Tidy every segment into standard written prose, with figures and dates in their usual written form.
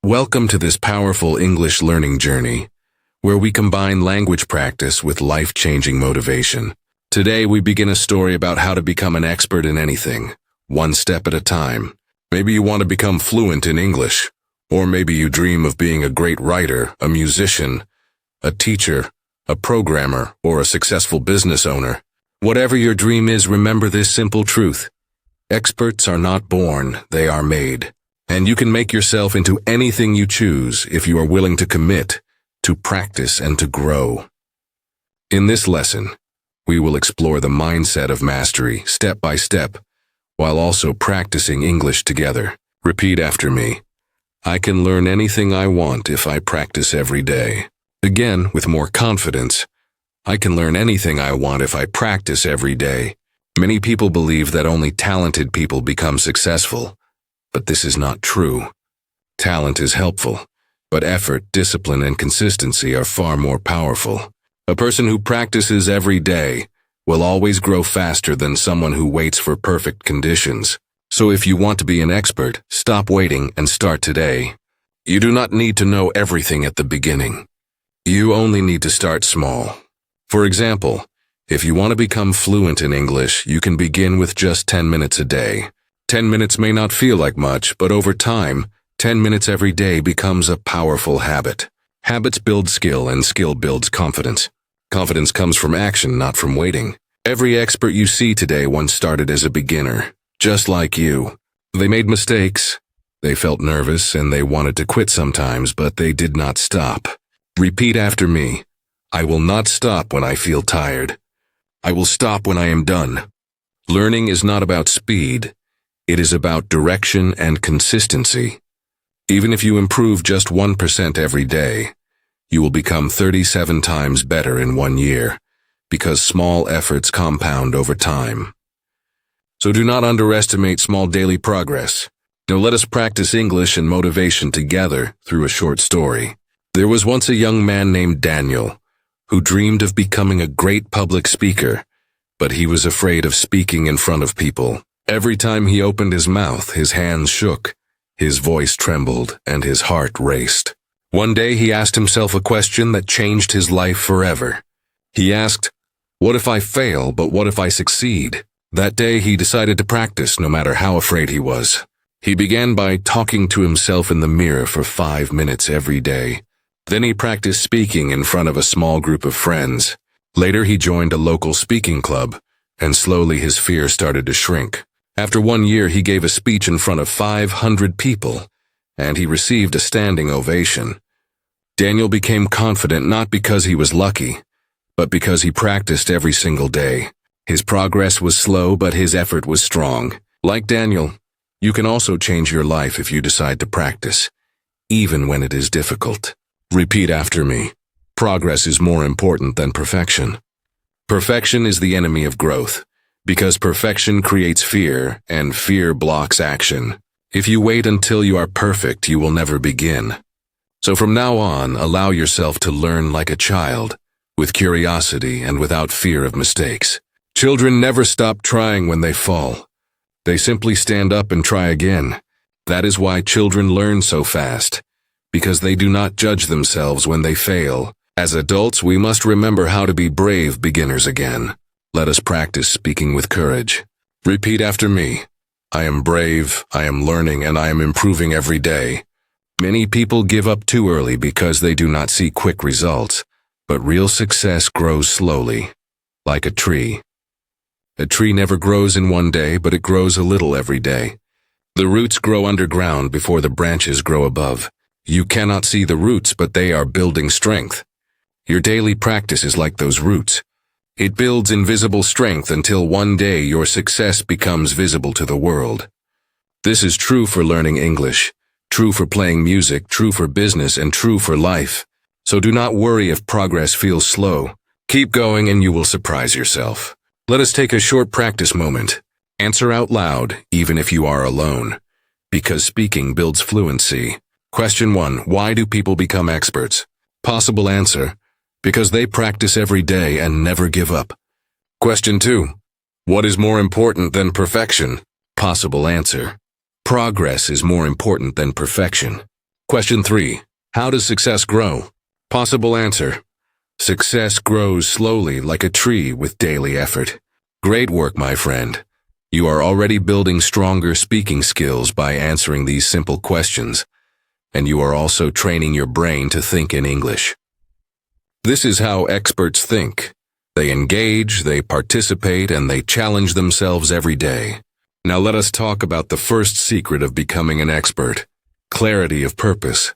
Welcome to this powerful English learning journey, where we combine language practice with life-changing motivation. Today we begin a story about how to become an expert in anything, one step at a time. Maybe you want to become fluent in English, or maybe you dream of being a great writer, a musician, a teacher, a programmer, or a successful business owner. Whatever your dream is, remember this simple truth. Experts are not born, they are made. And you can make yourself into anything you choose if you are willing to commit, to practice, and to grow. In this lesson, we will explore the mindset of mastery step by step, while also practicing English together. Repeat after me. I can learn anything I want if I practice every day. Again, with more confidence. I can learn anything I want if I practice every day. Many people believe that only talented people become successful. But this is not true. Talent is helpful, but effort, discipline, and consistency are far more powerful. A person who practices every day will always grow faster than someone who waits for perfect conditions. So if you want to be an expert, stop waiting and start today. You do not need to know everything at the beginning. You only need to start small. For example, if you want to become fluent in English, you can begin with just 10 minutes a day. 10 minutes may not feel like much, but over time, 10 minutes every day becomes a powerful habit. Habits build skill, and skill builds confidence. Confidence comes from action, not from waiting. Every expert you see today once started as a beginner, just like you. They made mistakes, they felt nervous, and they wanted to quit sometimes, but they did not stop. Repeat after me. I will not stop when I feel tired. I will stop when I am done. Learning is not about speed. It is about direction and consistency. Even if you improve just 1% every day, you will become 37 times better in 1 year, because small efforts compound over time. So do not underestimate small daily progress. Now let us practice English and motivation together through a short story. There was once a young man named Daniel, who dreamed of becoming a great public speaker, but he was afraid of speaking in front of people. Every time he opened his mouth, his hands shook, his voice trembled, and his heart raced. One day he asked himself a question that changed his life forever. He asked, "What if I fail, but what if I succeed?" That day he decided to practice no matter how afraid he was. He began by talking to himself in the mirror for 5 minutes every day. Then he practiced speaking in front of a small group of friends. Later he joined a local speaking club, and slowly his fear started to shrink. After 1 year, he gave a speech in front of 500 people, and he received a standing ovation. Daniel became confident not because he was lucky, but because he practiced every single day. His progress was slow, but his effort was strong. Like Daniel, you can also change your life if you decide to practice, even when it is difficult. Repeat after me. Progress is more important than perfection. Perfection is the enemy of growth. Because perfection creates fear, and fear blocks action. If you wait until you are perfect, you will never begin. So from now on, allow yourself to learn like a child, with curiosity and without fear of mistakes. Children never stop trying when they fall. They simply stand up and try again. That is why children learn so fast, because they do not judge themselves when they fail. As adults, we must remember how to be brave beginners again. Let us practice speaking with courage. Repeat after me. I am brave, I am learning, and I am improving every day. Many people give up too early because they do not see quick results, but real success grows slowly, like a tree. A tree never grows in 1 day, but it grows a little every day. The roots grow underground before the branches grow above. You cannot see the roots, but they are building strength. Your daily practice is like those roots. It builds invisible strength until one day your success becomes visible to the world. This is true for learning English, true for playing music, true for business, and true for life. So do not worry if progress feels slow. Keep going and you will surprise yourself. Let us take a short practice moment. Answer out loud, even if you are alone, because speaking builds fluency. Question 1. Why do people become experts? Possible answer. Because they practice every day and never give up. Question 2. What is more important than perfection? Possible answer. Progress is more important than perfection. Question 3. How does success grow? Possible answer. Success grows slowly like a tree with daily effort. Great work, my friend. You are already building stronger speaking skills by answering these simple questions, and you are also training your brain to think in English. This is how experts think. They engage, they participate, and they challenge themselves every day. Now let us talk about the first secret of becoming an expert: clarity of purpose.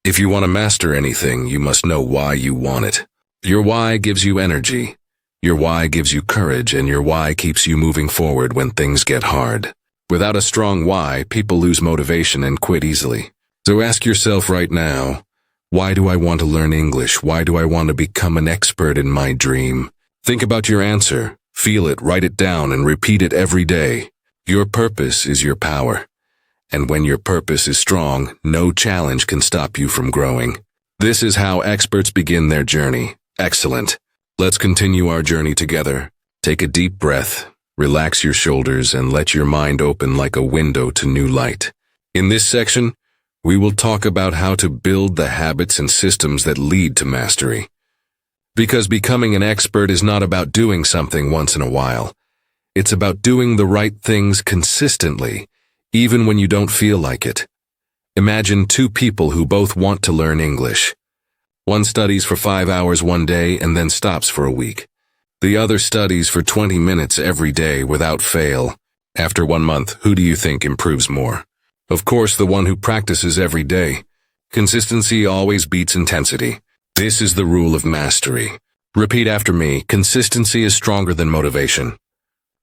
If you want to master anything, you must know why you want it. Your why gives you energy. Your why gives you courage, and your why keeps you moving forward when things get hard. Without a strong why, people lose motivation and quit easily. So ask yourself right now, why do I want to learn English? Why do I want to become an expert in my dream? Think about your answer, feel it, write it down, and repeat it every day. Your purpose is your power. And when your purpose is strong, no challenge can stop you from growing. This is how experts begin their journey. Excellent. Let's continue our journey together. Take a deep breath, relax your shoulders, and let your mind open like a window to new light. In this section, we will talk about how to build the habits and systems that lead to mastery. Because becoming an expert is not about doing something once in a while. It's about doing the right things consistently, even when you don't feel like it. Imagine two people who both want to learn English. One studies for 5 hours one day and then stops for a week. The other studies for 20 minutes every day without fail. After 1 month, who do you think improves more? Of course, the one who practices every day. Consistency always beats intensity. This is the rule of mastery. Repeat after me. Consistency is stronger than motivation.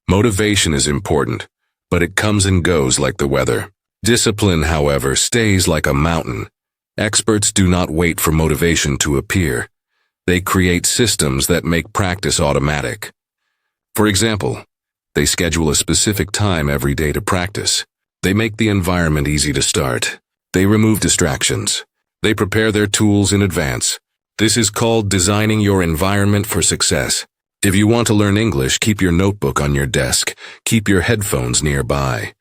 Motivation is important, but it comes and goes like the weather. Discipline, however, stays like a mountain. Experts do not wait for motivation to appear. They create systems that make practice automatic. For example, they schedule a specific time every day to practice. They make the environment easy to start. They remove distractions. They prepare their tools in advance. This is called designing your environment for success. If you want to learn English, keep your notebook on your desk, keep your headphones nearby,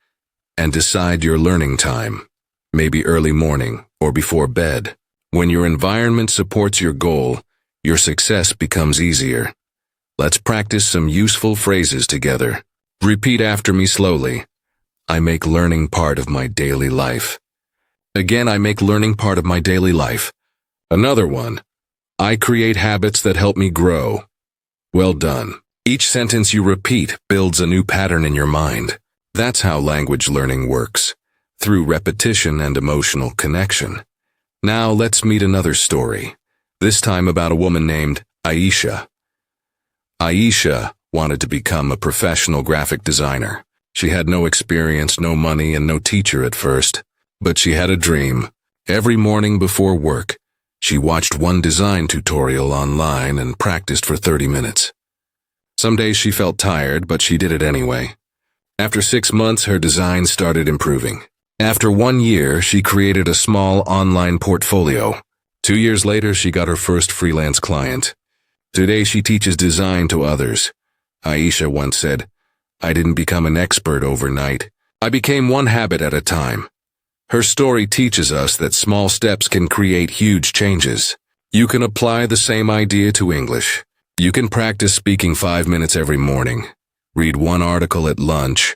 and decide your learning time. Maybe early morning or before bed. When your environment supports your goal, your success becomes easier. Let's practice some useful phrases together. Repeat after me slowly. I make learning part of my daily life. Again, I make learning part of my daily life. Another one. I create habits that help me grow. Well done. Each sentence you repeat builds a new pattern in your mind. That's how language learning works, through repetition and emotional connection. Now let's meet another story, this time about a woman named Aisha. Aisha wanted to become a professional graphic designer. She had no experience, no money, and no teacher at first, but she had a dream. Every morning before work, she watched one design tutorial online and practiced for 30 minutes. Some days she felt tired, but she did it anyway. After 6 months, her design started improving. After 1 year, she created a small online portfolio. 2 years later, she got her first freelance client. Today, she teaches design to others. Aisha once said, "I didn't become an expert overnight. I became one habit at a time." Her story teaches us that small steps can create huge changes. You can apply the same idea to English. You can practice speaking 5 minutes every morning, read one article at lunch,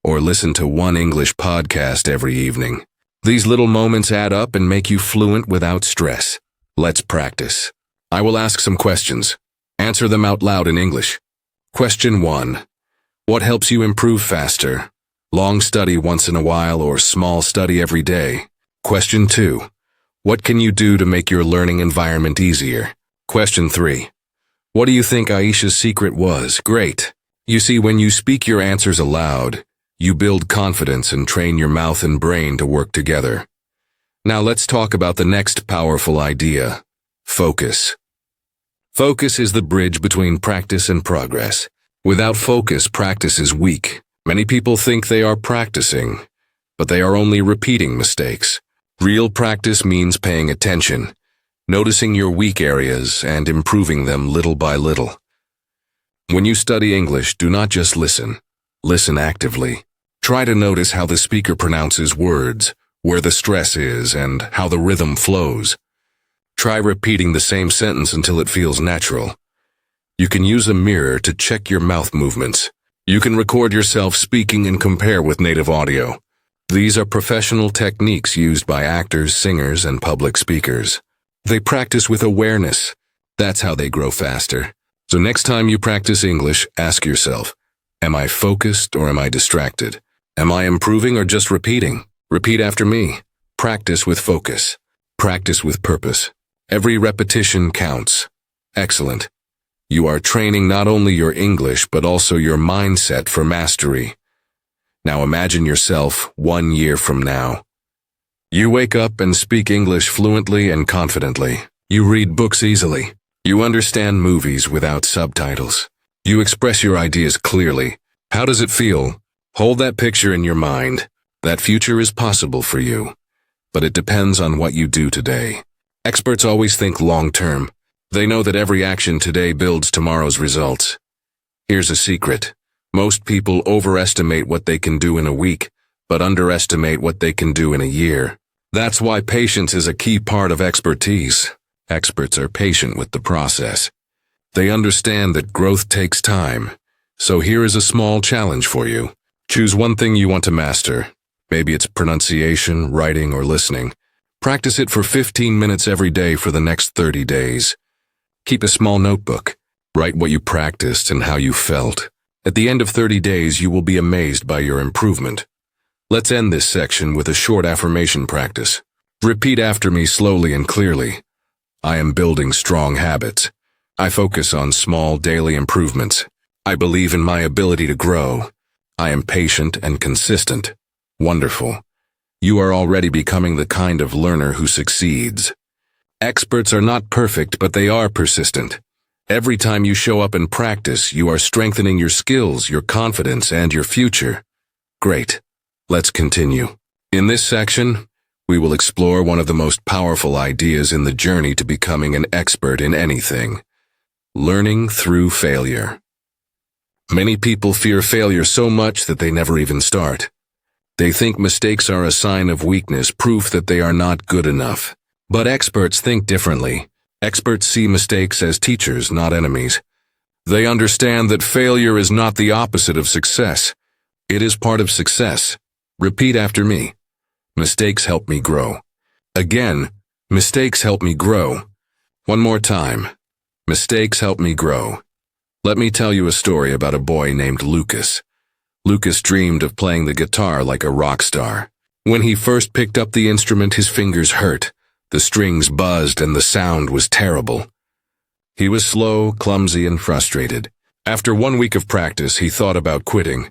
or listen to one English podcast every evening. These little moments add up and make you fluent without stress. Let's practice. I will ask some questions. Answer them out loud in English. Question 1. What helps you improve faster? Long study once in a while or small study every day? Question 2. What can you do to make your learning environment easier? Question 3. What do you think Aisha's secret was? Great. You see, when you speak your answers aloud, you build confidence and train your mouth and brain to work together. Now let's talk about the next powerful idea: focus. Focus is the bridge between practice and progress. Without focus, practice is weak. Many people think they are practicing, but they are only repeating mistakes. Real practice means paying attention, noticing your weak areas, and improving them little by little. When you study English, do not just listen. Listen actively. Try to notice how the speaker pronounces words, where the stress is, and how the rhythm flows. Try repeating the same sentence until it feels natural. You can use a mirror to check your mouth movements. You can record yourself speaking and compare with native audio. These are professional techniques used by actors, singers, and public speakers. They practice with awareness. That's how they grow faster. So next time you practice English, ask yourself, am I focused or am I distracted? Am I improving or just repeating? Repeat after me. Practice with focus. Practice with purpose. Every repetition counts. Excellent. You are training not only your English, but also your mindset for mastery. Now imagine yourself 1 year from now. You wake up and speak English fluently and confidently. You read books easily. You understand movies without subtitles. You express your ideas clearly. How does it feel? Hold that picture in your mind. That future is possible for you. But it depends on what you do today. Experts always think long-term. They know that every action today builds tomorrow's results. Here's a secret. Most people overestimate what they can do in a week, but underestimate what they can do in a year. That's why patience is a key part of expertise. Experts are patient with the process. They understand that growth takes time. So here is a small challenge for you. Choose one thing you want to master. Maybe it's pronunciation, writing, or listening. Practice it for 15 minutes every day for the next 30 days. Keep a small notebook. Write what you practiced and how you felt. At the end of 30 days, you will be amazed by your improvement. Let's end this section with a short affirmation practice. Repeat after me slowly and clearly. I am building strong habits. I focus on small daily improvements. I believe in my ability to grow. I am patient and consistent. Wonderful. You are already becoming the kind of learner who succeeds. Experts are not perfect, but they are persistent. Every time you show up and practice, you are strengthening your skills, your confidence, and your future. Great. Let's continue. In this section, we will explore one of the most powerful ideas in the journey to becoming an expert in anything. Learning through failure. Many people fear failure so much that they never even start. They think mistakes are a sign of weakness, proof that they are not good enough. But experts think differently. Experts see mistakes as teachers, not enemies. They understand that failure is not the opposite of success. It is part of success. Repeat after me. Mistakes help me grow. Again, mistakes help me grow. One more time. Mistakes help me grow. Let me tell you a story about a boy named Lucas. Lucas dreamed of playing the guitar like a rock star. When he first picked up the instrument, his fingers hurt. The strings buzzed and the sound was terrible. He was slow, clumsy, and frustrated. After 1 week of practice, he thought about quitting.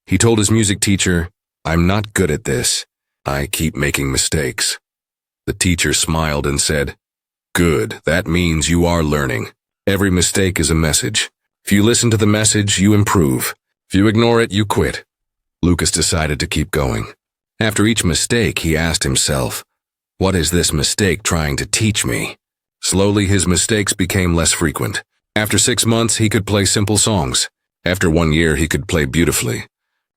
He told his music teacher, "I'm not good at this. I keep making mistakes." The teacher smiled and said, "Good, that means you are learning. Every mistake is a message. If you listen to the message, you improve. If you ignore it, you quit." Lucas decided to keep going. After each mistake, he asked himself, "What is this mistake trying to teach me?" Slowly, his mistakes became less frequent. After 6 months, he could play simple songs. After 1 year, he could play beautifully.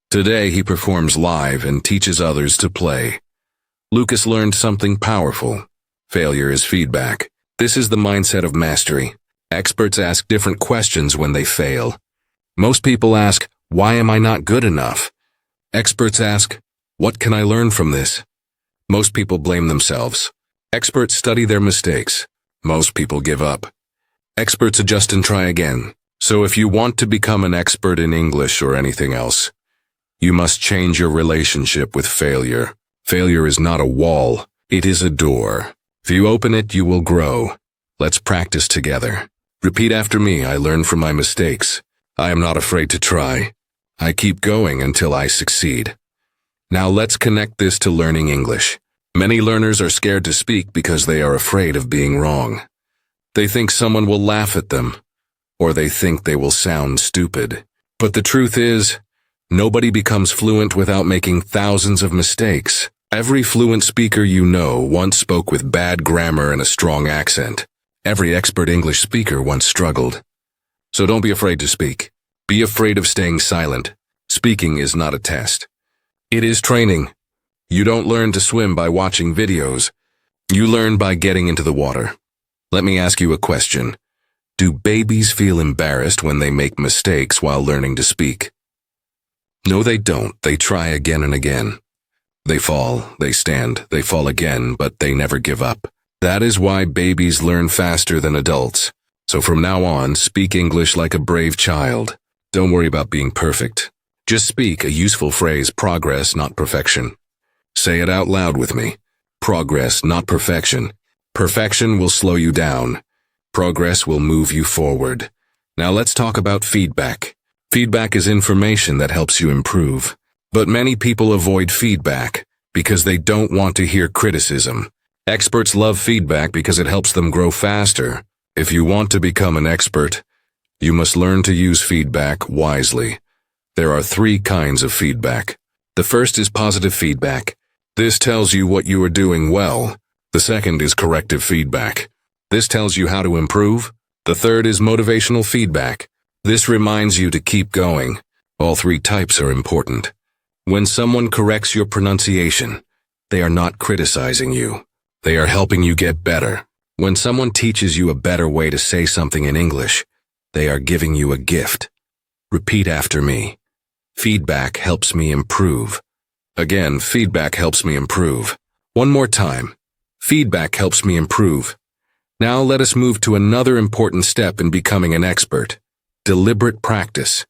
Today, he performs live and teaches others to play. Lucas learned something powerful. Failure is feedback. This is the mindset of mastery. Experts ask different questions when they fail. Most people ask, "Why am I not good enough?" Experts ask, "What can I learn from this?" Most people blame themselves. Experts study their mistakes. Most people give up. Experts adjust and try again. So if you want to become an expert in English or anything else, you must change your relationship with failure. Failure is not a wall. It is a door. If you open it, you will grow. Let's practice together. Repeat after me. I learn from my mistakes. I am not afraid to try. I keep going until I succeed. Now let's connect this to learning English. Many learners are scared to speak because they are afraid of being wrong. They think someone will laugh at them, or they think they will sound stupid. But the truth is, nobody becomes fluent without making thousands of mistakes. Every fluent speaker you know once spoke with bad grammar and a strong accent. Every expert English speaker once struggled. So don't be afraid to speak. Be afraid of staying silent. Speaking is not a test. It is training. You don't learn to swim by watching videos. You learn by getting into the water. Let me ask you a question. Do babies feel embarrassed when they make mistakes while learning to speak? No, they don't. They try again and again. They fall, they stand, they fall again, but they never give up. That is why babies learn faster than adults. So from now on, speak English like a brave child. Don't worry about being perfect. Just speak a useful phrase, progress, not perfection. Say it out loud with me. Progress, not perfection. Perfection will slow you down. Progress will move you forward. Now let's talk about feedback. Feedback is information that helps you improve. But many people avoid feedback because they don't want to hear criticism. Experts love feedback because it helps them grow faster. If you want to become an expert, you must learn to use feedback wisely. There are 3 kinds of feedback. The first is positive feedback. This tells you what you are doing well. The second is corrective feedback. This tells you how to improve. The third is motivational feedback. This reminds you to keep going. All 3 types are important. When someone corrects your pronunciation, they are not criticizing you. They are helping you get better. When someone teaches you a better way to say something in English, they are giving you a gift. Repeat after me. Feedback helps me improve. Again, feedback helps me improve. One more time. Feedback helps me improve. Now let us move to another important step in becoming an expert. Deliberate practice.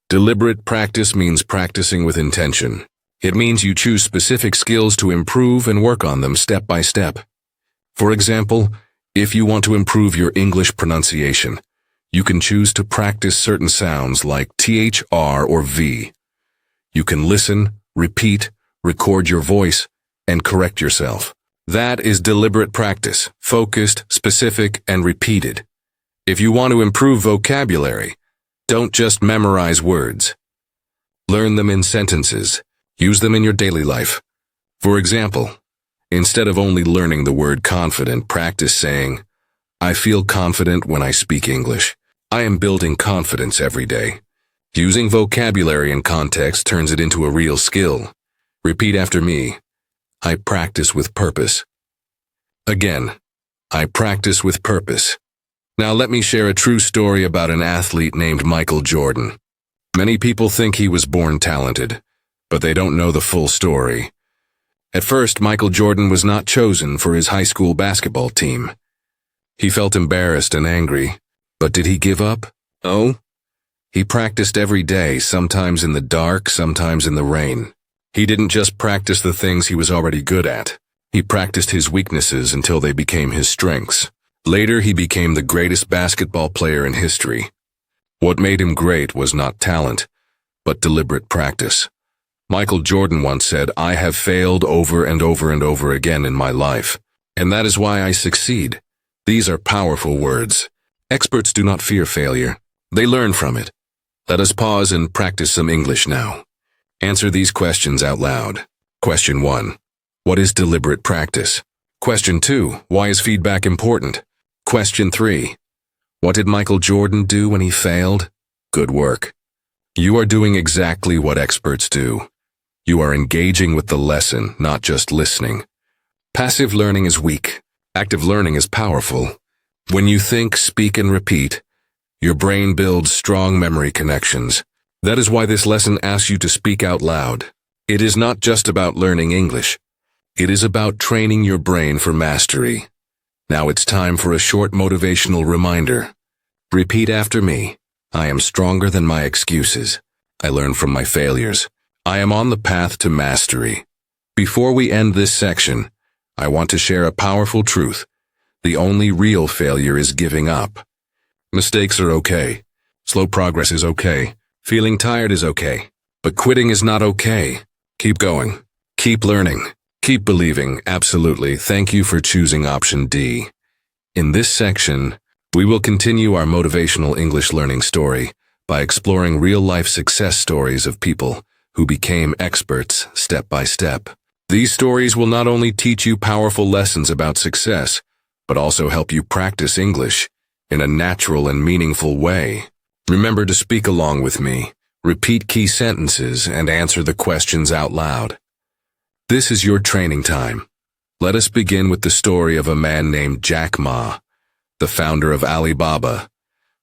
Deliberate practice means practicing with intention. It means you choose specific skills to improve and work on them step by step. For example, if you want to improve your English pronunciation, you can choose to practice certain sounds like THR or V. You can listen, repeat, record your voice, and correct yourself. That is deliberate practice, focused, specific, and repeated. If you want to improve vocabulary, don't just memorize words. Learn them in sentences. Use them in your daily life. For example, instead of only learning the word confident, practice saying, I feel confident when I speak English. I am building confidence every day. Using vocabulary and context turns it into a real skill. Repeat after me. I practice with purpose. Again, I practice with purpose. Now let me share a true story about an athlete named Michael Jordan. Many people think he was born talented, but they don't know the full story. At first, Michael Jordan was not chosen for his high school basketball team. He felt embarrassed and angry, but did he give up? Oh? He practiced every day, sometimes in the dark, sometimes in the rain. He didn't just practice the things he was already good at. He practiced his weaknesses until they became his strengths. Later, he became the greatest basketball player in history. What made him great was not talent, but deliberate practice. Michael Jordan once said, I have failed over and over and over again in my life, and that is why I succeed. These are powerful words. Experts do not fear failure. They learn from it. Let us pause and practice some English now. Answer these questions out loud. Question 1. What is deliberate practice? Question 2. Why is feedback important? Question 3. What did Michael Jordan do when he failed? Good work. You are doing exactly what experts do. You are engaging with the lesson, not just listening. Passive learning is weak. Active learning is powerful. When you think, speak, and repeat, your brain builds strong memory connections. That is why this lesson asks you to speak out loud. It is not just about learning English. It is about training your brain for mastery. Now it's time for a short motivational reminder. Repeat after me. I am stronger than my excuses. I learn from my failures. I am on the path to mastery. Before we end this section, I want to share a powerful truth. The only real failure is giving up. Mistakes are okay. Slow progress is okay. Feeling tired is okay. But quitting is not okay. Keep going. Keep learning. Keep believing. Absolutely. Thank you for choosing option D. In this section, we will continue our motivational English learning story by exploring real-life success stories of people who became experts step by step. These stories will not only teach you powerful lessons about success, but also help you practice English in a natural and meaningful way. Remember to speak along with me, repeat key sentences, and answer the questions out loud. This is your training time. Let us begin with the story of a man named Jack Ma, the founder of Alibaba,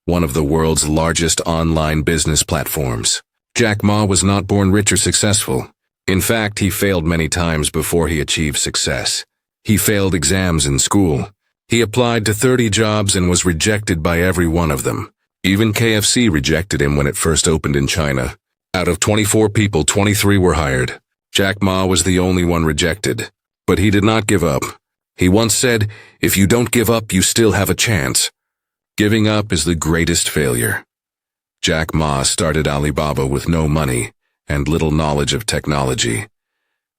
one of the world's largest online business platforms. Jack Ma was not born rich or successful. In fact, he failed many times before he achieved success. He failed exams in school. He applied to 30 jobs and was rejected by every one of them. Even KFC rejected him when it first opened in China. Out of 24 people, 23 were hired. Jack Ma was the only one rejected. But he did not give up. He once said, "If you don't give up, you still have a chance." Giving up is the greatest failure. Jack Ma started Alibaba with no money and little knowledge of technology.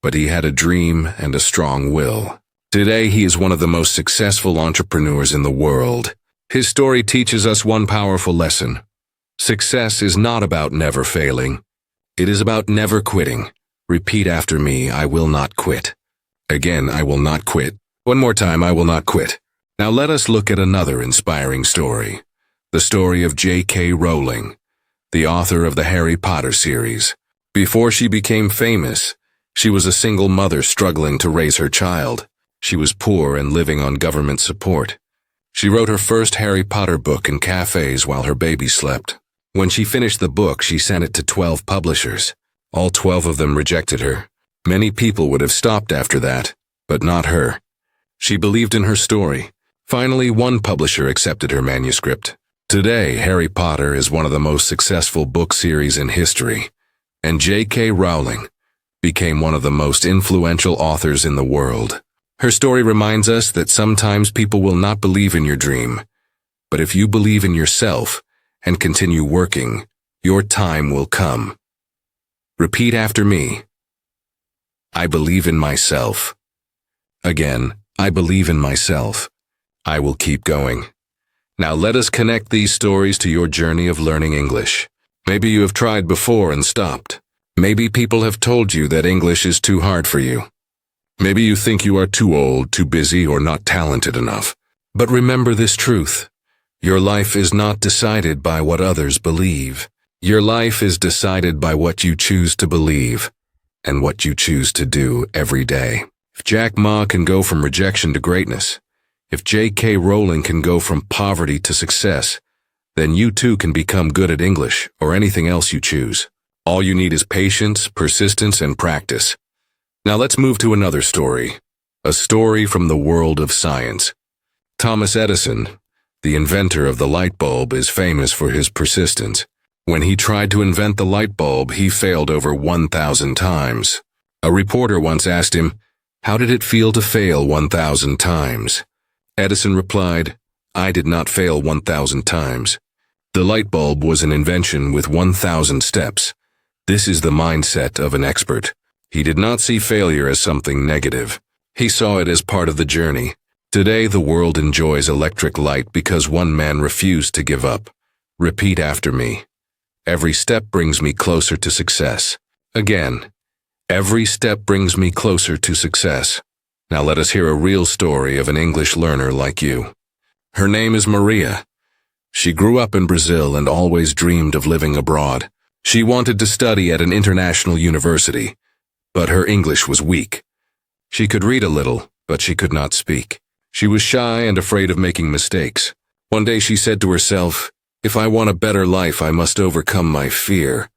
But he had a dream and a strong will. Today, he is one of the most successful entrepreneurs in the world. His story teaches us one powerful lesson. Success is not about never failing. It is about never quitting. Repeat after me, I will not quit. Again, I will not quit. One more time, I will not quit. Now let us look at another inspiring story. The story of J.K. Rowling, the author of the Harry Potter series. Before she became famous, she was a single mother struggling to raise her child. She was poor and living on government support. She wrote her first Harry Potter book in cafes while her baby slept. When she finished the book, she sent it to 12 publishers. All 12 of them rejected her. Many people would have stopped after that, but not her. She believed in her story. Finally, one publisher accepted her manuscript. Today, Harry Potter is one of the most successful book series in history, and J.K. Rowling became one of the most influential authors in the world. Her story reminds us that sometimes people will not believe in your dream, but if you believe in yourself and continue working, your time will come. Repeat after me. I believe in myself. Again, I believe in myself. I will keep going. Now let us connect these stories to your journey of learning English. Maybe you have tried before and stopped. Maybe people have told you that English is too hard for you. Maybe you think you are too old, too busy, or not talented enough. But remember this truth. Your life is not decided by what others believe. Your life is decided by what you choose to believe and what you choose to do every day. If Jack Ma can go from rejection to greatness, if J.K. Rowling can go from poverty to success, then you too can become good at English or anything else you choose. All you need is patience, persistence, and practice. Now let's move to another story. A story from the world of science. Thomas Edison, the inventor of the light bulb, is famous for his persistence. When he tried to invent the light bulb, he failed over 1,000 times. A reporter once asked him, "How did it feel to fail 1,000 times?" Edison replied, "I did not fail 1,000 times. The light bulb was an invention with 1,000 steps. This is the mindset of an expert." He did not see failure as something negative. He saw it as part of the journey. Today, the world enjoys electric light because one man refused to give up. Repeat after me. Every step brings me closer to success. Again, every step brings me closer to success. Now let us hear a real story of an English learner like you. Her name is Maria. She grew up in Brazil and always dreamed of living abroad. She wanted to study at an international university, but her English was weak. She could read a little, but she could not speak. She was shy and afraid of making mistakes. One day she said to herself, "If I want a better life, I must overcome my fear."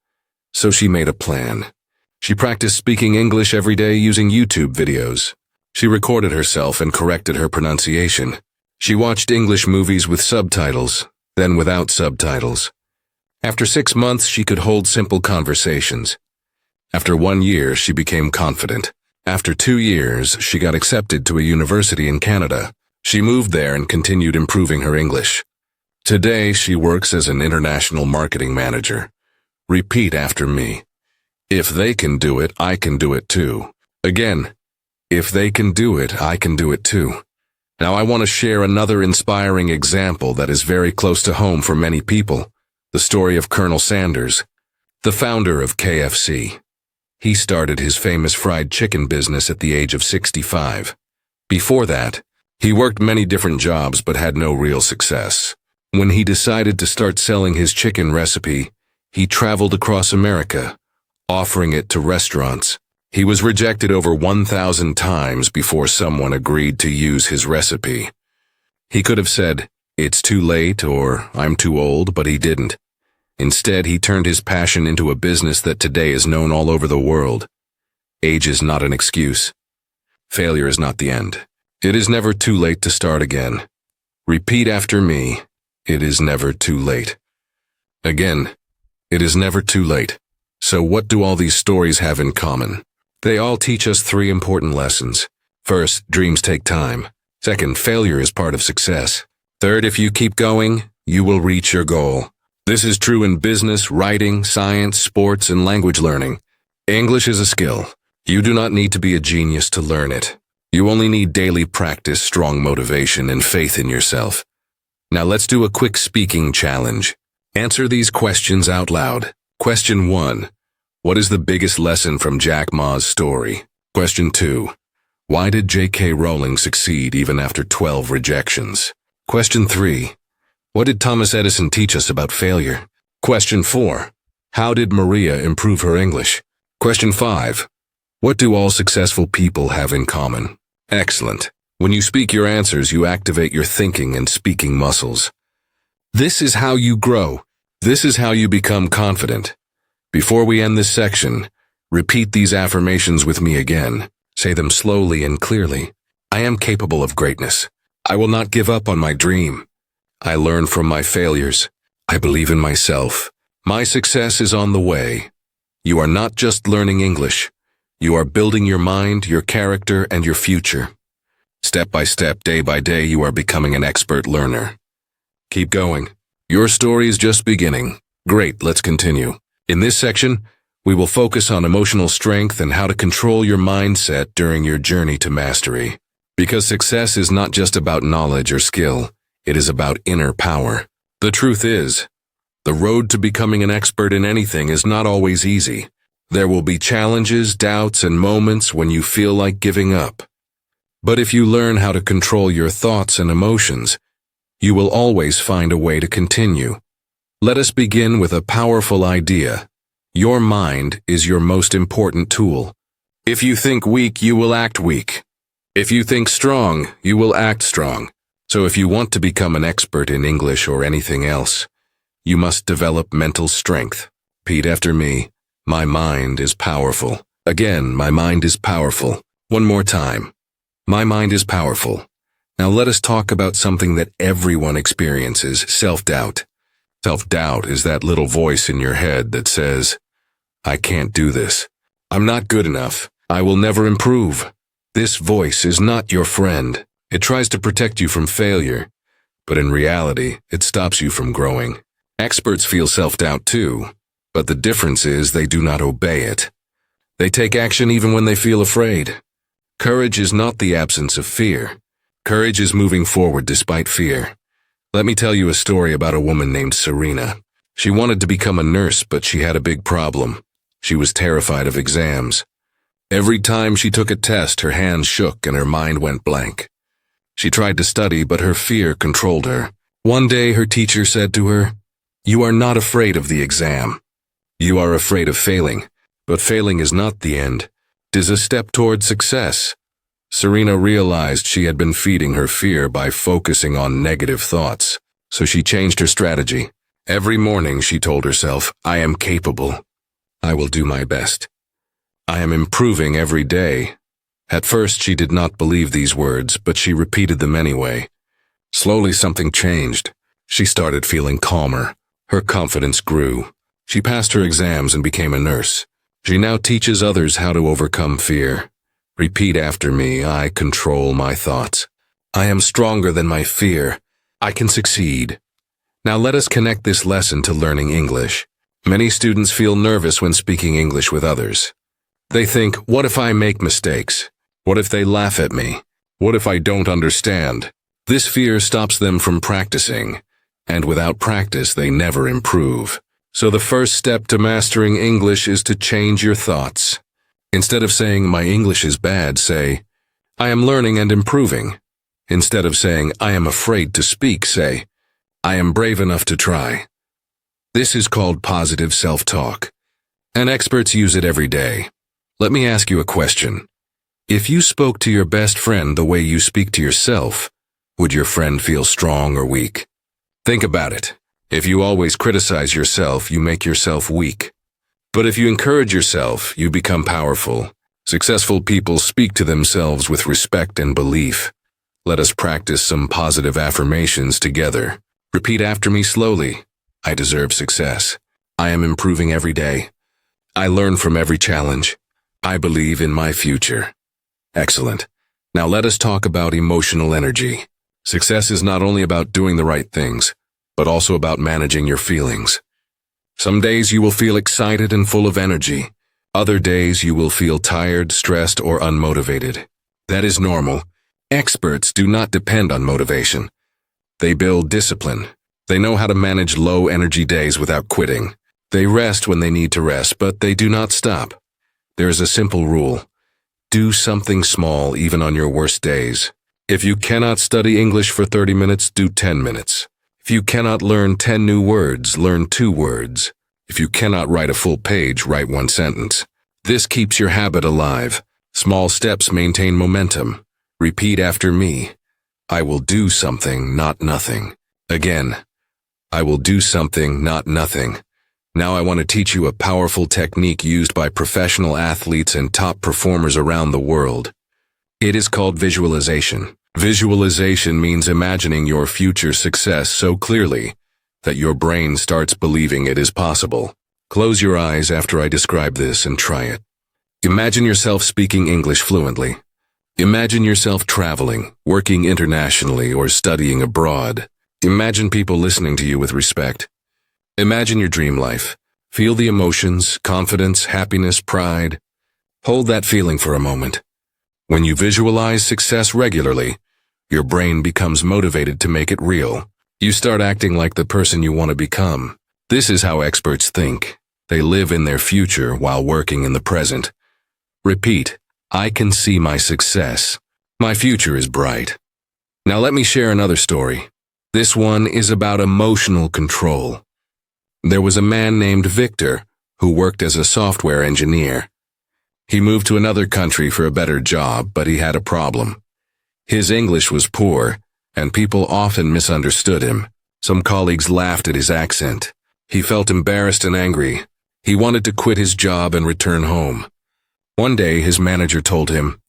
So she made a plan. She practiced speaking English every day using YouTube videos. She recorded herself and corrected her pronunciation. She watched English movies with subtitles, then without subtitles. After 6 months, she could hold simple conversations. After 1 year, she became confident. After 2 years, she got accepted to a university in Canada. She moved there and continued improving her English. Today, she works as an international marketing manager. Repeat after me. If they can do it, I can do it too. Again, if they can do it, I can do it too. Now I want to share another inspiring example that is very close to home for many people. The story of Colonel Sanders, the founder of KFC. He started his famous fried chicken business at the age of 65. Before that, he worked many different jobs but had no real success. When he decided to start selling his chicken recipe, he traveled across America, offering it to restaurants. He was rejected over 1,000 times before someone agreed to use his recipe. He could have said, "It's too late," or "I'm too old," but he didn't. Instead, he turned his passion into a business that today is known all over the world. Age is not an excuse. Failure is not the end. It is never too late to start again. Repeat after me. It is never too late. Again, it is never too late. So what do all these stories have in common? They all teach us three important lessons. First, dreams take time. Second, failure is part of success. Third, if you keep going, you will reach your goal. This is true in business, writing, science, sports, and language learning. English is a skill. You do not need to be a genius to learn it. You only need daily practice, strong motivation, and faith in yourself. Now let's do a quick speaking challenge. Answer these questions out loud. Question 1. What is the biggest lesson from Jack Ma's story? Question 2. Why did J.K. Rowling succeed even after 12 rejections? Question 3. What did Thomas Edison teach us about failure? Question 4. How did Maria improve her English? Question 5. What do all successful people have in common? Excellent. When you speak your answers, you activate your thinking and speaking muscles. This is how you grow. This is how you become confident. Before we end this section, repeat these affirmations with me again. Say them slowly and clearly. I am capable of greatness. I will not give up on my dream. I learn from my failures. I believe in myself. My success is on the way. You are not just learning English. You are building your mind, your character, and your future. Step by step, day by day, you are becoming an expert learner. Keep going. Your story is just beginning. Great, let's continue. In this section, we will focus on emotional strength and how to control your mindset during your journey to mastery. Because success is not just about knowledge or skill, it is about inner power. The truth is, the road to becoming an expert in anything is not always easy. There will be challenges, doubts, and moments when you feel like giving up. But if you learn how to control your thoughts and emotions, you will always find a way to continue. Let us begin with a powerful idea. Your mind is your most important tool. If you think weak, you will act weak. If you think strong, you will act strong. So if you want to become an expert in English or anything else, you must develop mental strength. Repeat after me. My mind is powerful. Again, my mind is powerful. One more time. My mind is powerful. Now let us talk about something that everyone experiences, self-doubt. Self-doubt is that little voice in your head that says, I can't do this. I'm not good enough. I will never improve. This voice is not your friend. It tries to protect you from failure, but in reality, it stops you from growing. Experts feel self-doubt too, but the difference is they do not obey it. They take action even when they feel afraid. Courage is not the absence of fear. Courage is moving forward despite fear. Let me tell you a story about a woman named Serena. She wanted to become a nurse, but she had a big problem. She was terrified of exams. Every time she took a test, her hands shook and her mind went blank. She tried to study, but her fear controlled her. One day, her teacher said to her, "You are not afraid of the exam. You are afraid of failing, but failing is not the end. It is a step toward success." Serena realized she had been feeding her fear by focusing on negative thoughts, so she changed her strategy. Every morning she told herself, I am capable. I will do my best. I am improving every day. At first she did not believe these words, but she repeated them anyway. Slowly something changed. She started feeling calmer. Her confidence grew. She passed her exams and became a nurse. She now teaches others how to overcome fear. Repeat after me, I control my thoughts. I am stronger than my fear. I can succeed. Now let us connect this lesson to learning English. Many students feel nervous when speaking English with others. They think, what if I make mistakes? What if they laugh at me? What if I don't understand? This fear stops them from practicing, and without practice they never improve. So the first step to mastering English is to change your thoughts. Instead of saying, my English is bad, say, I am learning and improving. Instead of saying, I am afraid to speak, say, I am brave enough to try. This is called positive self-talk, and experts use it every day. Let me ask you a question. If you spoke to your best friend the way you speak to yourself, would your friend feel strong or weak? Think about it. If you always criticize yourself, you make yourself weak. But if you encourage yourself, you become powerful. Successful people speak to themselves with respect and belief. Let us practice some positive affirmations together. Repeat after me slowly. I deserve success. I am improving every day. I learn from every challenge. I believe in my future. Excellent. Now let us talk about emotional energy. Success is not only about doing the right things, but also about managing your feelings. Some days you will feel excited and full of energy. Other days you will feel tired, stressed, or unmotivated. That is normal. Experts do not depend on motivation. They build discipline. They know how to manage low-energy days without quitting. They rest when they need to rest, but they do not stop. There is a simple rule. Do something small even on your worst days. If you cannot study English for 30 minutes, do 10 minutes. If you cannot learn 10 new words, learn 2 words. If you cannot write a full page, write 1 sentence. This keeps your habit alive. Small steps maintain momentum. Repeat after me. I will do something, not nothing. Again, I will do something, not nothing. Now I want to teach you a powerful technique used by professional athletes and top performers around the world. It is called visualization. Visualization means imagining your future success so clearly that your brain starts believing it is possible. Close your eyes after I describe this and try it. Imagine yourself speaking English fluently. Imagine yourself traveling, working internationally, or studying abroad. Imagine people listening to you with respect. Imagine your dream life. Feel the emotions, confidence, happiness, pride. Hold that feeling for a moment. When you visualize success regularly, your brain becomes motivated to make it real. You start acting like the person you want to become. This is how experts think. They live in their future while working in the present. Repeat, I can see my success. My future is bright. Now let me share another story. This one is about emotional control. There was a man named Victor who worked as a software engineer. He moved to another country for a better job, but he had a problem. His English was poor, and people often misunderstood him. Some colleagues laughed at his accent. He felt embarrassed and angry. He wanted to quit his job and return home. One day, his manager told him,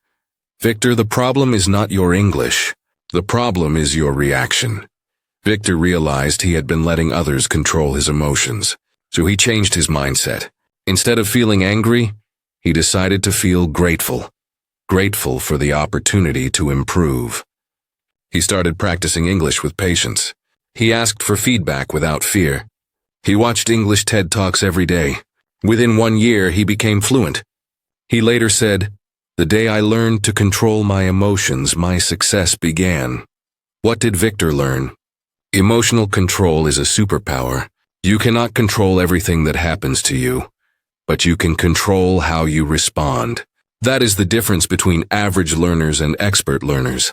"Victor, the problem is not your English. The problem is your reaction." Victor realized he had been letting others control his emotions, so he changed his mindset. Instead of feeling angry, he decided to feel grateful. Grateful for the opportunity to improve. He started practicing English with patience. He asked for feedback without fear. He watched English TED Talks every day. Within 1 year, he became fluent. He later said, "The day I learned to control my emotions, my success began." What did Victor learn? Emotional control is a superpower. You cannot control everything that happens to you, but you can control how you respond. That is the difference between average learners and expert learners.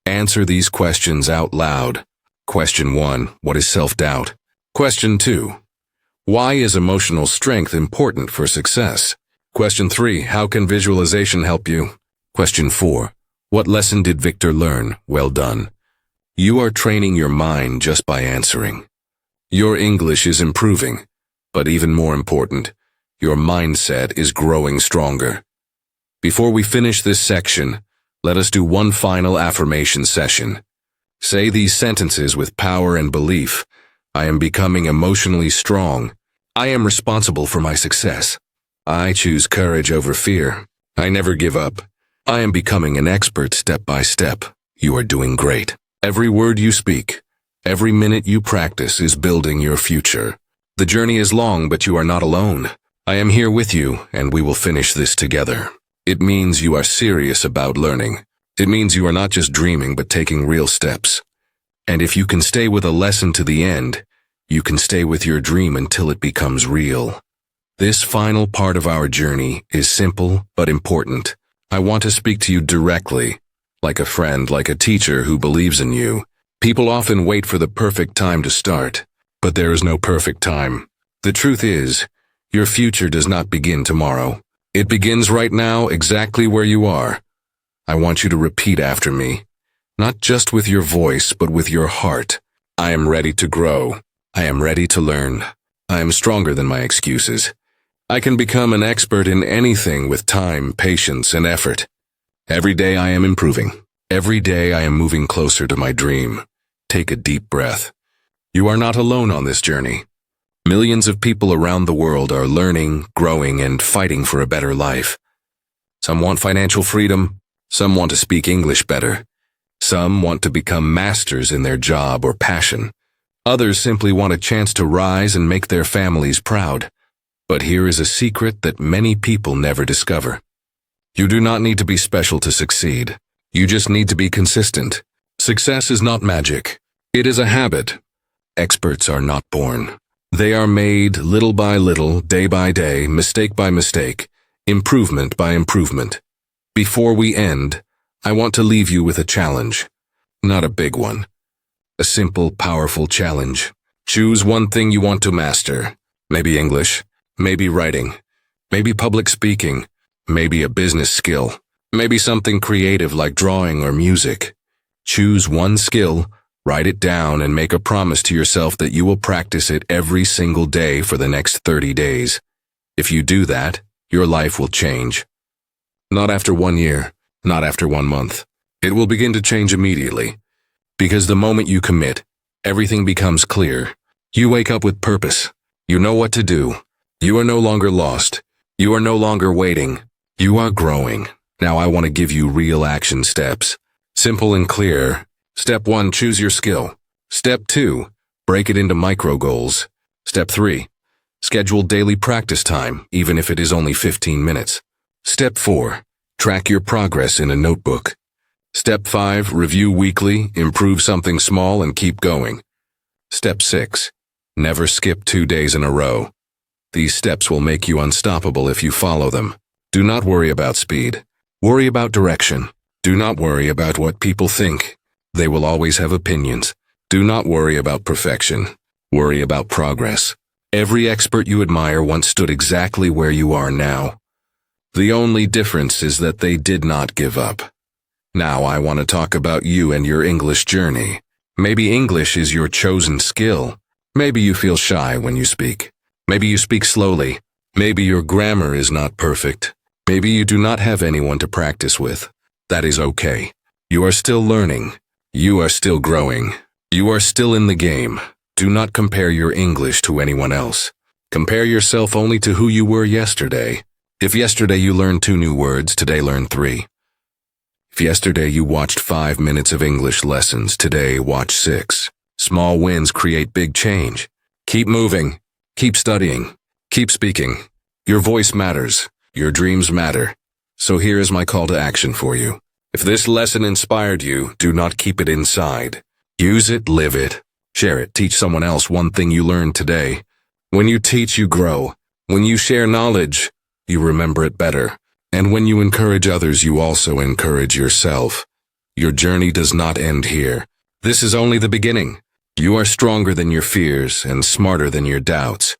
Answer these questions out loud. Question 1, what is self-doubt? Question 2, why is emotional strength important for success? Question 3, how can visualization help you? Question 4, what lesson did Victor learn? Well done. You are training your mind just by answering. Your English is improving, but even more important, your mindset is growing stronger. Before we finish this section, let us do one final affirmation session. Say these sentences with power and belief. I am becoming emotionally strong. I am responsible for my success. I choose courage over fear. I never give up. I am becoming an expert step by step. You are doing great. Every word you speak, every minute you practice is building your future. The journey is long, but you are not alone. I am here with you, and we will finish this together. It means you are serious about learning. It means you are not just dreaming, but taking real steps. And if you can stay with a lesson to the end, you can stay with your dream until it becomes real. This final part of our journey is simple but important. I want to speak to you directly, like a friend, like a teacher who believes in you. People often wait for the perfect time to start, but there is no perfect time. The truth is, your future does not begin tomorrow. It begins right now, exactly where you are. I want you to repeat after me, not just with your voice, but with your heart. I am ready to grow. I am ready to learn. I am stronger than my excuses. I can become an expert in anything with time, patience, and effort. Every day I am improving. Every day I am moving closer to my dream. Take a deep breath. You are not alone on this journey. Millions of people around the world are learning, growing, and fighting for a better life. Some want financial freedom. Some want to speak English better. Some want to become masters in their job or passion. Others simply want a chance to rise and make their families proud. But here is a secret that many people never discover. You do not need to be special to succeed. You just need to be consistent. Success is not magic. It is a habit. Experts are not born. They are made little by little, day by day, mistake by mistake, improvement by improvement. Before we end, I want to leave you with a challenge. Not a big one. A simple, powerful challenge. Choose one thing you want to master. Maybe English, maybe writing, maybe public speaking, maybe a business skill, maybe something creative like drawing or music. Choose one skill, write it down, and make a promise to yourself that you will practice it every single day for the next 30 days. If you do that, your life will change. Not after 1 year, not after 1 month. It will begin to change immediately. Because the moment you commit, everything becomes clear. You wake up with purpose. You know what to do. You are no longer lost. You are no longer waiting. You are growing. Now I want to give you real action steps. Simple and clear. Step 1, choose your skill. Step 2, break it into micro goals. Step 3, schedule daily practice time, even if it is only 15 minutes. Step 4, track your progress in a notebook. Step 5, review weekly, improve something small, and keep going. Step 6, never skip 2 days in a row. These steps will make you unstoppable if you follow them. Do not worry about speed. Worry about direction. Do not worry about what people think. They will always have opinions. Do not worry about perfection. Worry about progress. Every expert you admire once stood exactly where you are now. The only difference is that they did not give up. Now I want to talk about you and your English journey. Maybe English is your chosen skill. Maybe you feel shy when you speak. Maybe you speak slowly. Maybe your grammar is not perfect. Maybe you do not have anyone to practice with. That is okay. You are still learning. You are still growing. You are still in the game. Do not compare your English to anyone else. Compare yourself only to who you were yesterday. If yesterday you learned 2 new words, today learn 3. If yesterday you watched 5 minutes of English lessons, today watch 6. Small wins create big change. Keep moving. Keep studying. Keep speaking. Your voice matters. Your dreams matter. So here is my call to action for you. If this lesson inspired you, do not keep it inside. Use it, live it. Share it. Teach someone else one thing you learned today. When you teach, you grow. When you share knowledge, you remember it better. And when you encourage others, you also encourage yourself. Your journey does not end here. This is only the beginning. You are stronger than your fears and smarter than your doubts.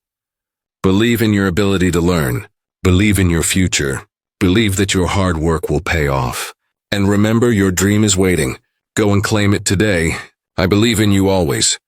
Believe in your ability to learn. Believe in your future. Believe that your hard work will pay off. And remember, your dream is waiting. Go and claim it today. I believe in you always.